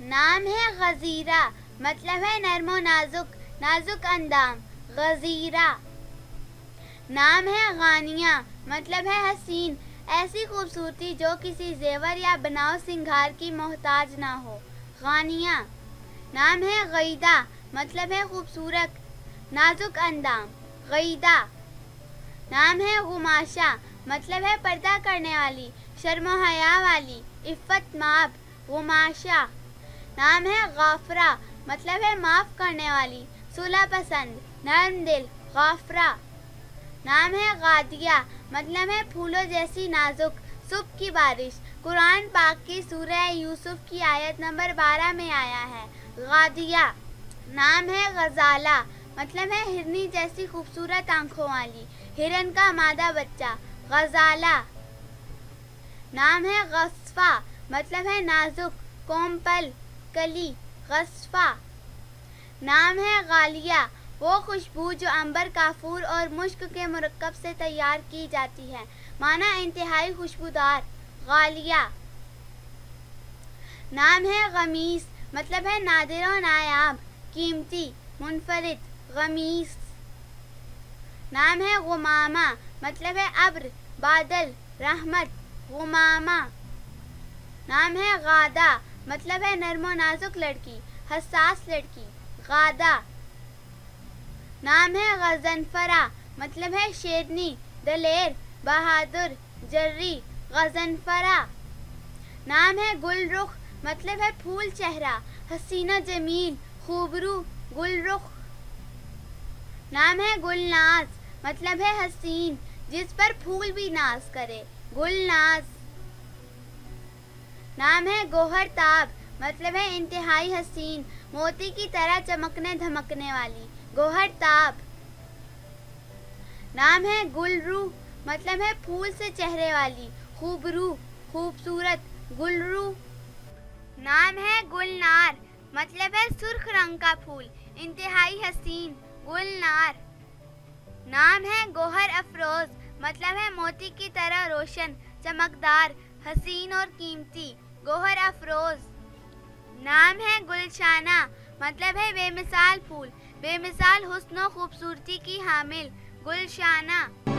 نام ہے غزیرہ، مطلب ہے نرم و نازک، نازک اندام، غزیرہ۔ نام ہے غانیہ، مطلب ہے حسین، ایسی خوبصورتی جو کسی زیور یا بناؤ سنگھار کی محتاج نہ ہو، غانیہ۔ نام ہے غیدہ، مطلب ہے خوبصورت، نازک اندام، غیدہ۔ نام ہے غماشہ، مطلب ہے پردہ کرنے والی، شرم و حیا والی، عفت ماب، غماشہ۔ نام ہے غافرہ، مطلب ہے معاف کرنے والی، صلح پسند، نرم دل، غافرہ۔ نام ہے غادیہ، مطلب ہے پھولوں جیسی نازک، صبح کی بارش۔ قرآن پاک کی سورہ یوسف کی آیت نمبر 12 میں آیا ہے، غادیہ۔ نام ہے غزالہ، مطلب ہے ہرنی جیسی خوبصورت آنکھوں والی، ہرن کا مادہ بچہ، غزالہ۔ نام ہے غصفہ، مطلب ہے نازک، کومپل، کلی، غصفہ۔ نام ہے غالیہ، وہ خوشبو جو عنبر، کافور اور مشک کے مرکب سے تیار کی جاتی ہے، معنی انتہائی خوشبودار، غالیہ۔ نام ہے غمیس، مطلب ہے نادر و نایاب، قیمتی، منفرد، غمیس۔ نام ہے غمامہ، مطلب ہے ابر، بادل، رحمت، غمامہ۔ نام ہے غادہ، مطلب ہے نرم و نازک لڑکی، حساس لڑکی، غادہ۔ نام ہے غضنفرہ، مطلب ہے شیرنی، دلیر، بہادر، جری، غضنفرہ۔ نام ہے گل رخ، مطلب ہے پھول چہرہ، حسین و جمیل، خوبرو، گل رخ۔ نام ہے گلناز، مطلب ہے حسین، جس پر پھول بھی ناز کرے، گلناز۔ نام ہے گوہر تاب، مطلب ہے انتہائی حسین، موتی کی طرح چمکنے دھمکنے والی، گوہر تاب۔ نام ہے گل رو، مطلب ہے پھول سے چہرے والی، خوبرو، خوبصورت، گل رو۔ نام ہے گلنار، مطلب ہے سرخ رنگ کا پھول، انتہائی حسین، گلنار۔ نام ہے گوہر افروز، مطلب ہے موتی کی طرح روشن، چمکدار، حسین اور قیمتی، گوہر افروز۔ نام ہے گلشانہ، مطلب ہے بے مثال پھول، بے مثال حسن و خوبصورتی کی حامل، گلشانہ۔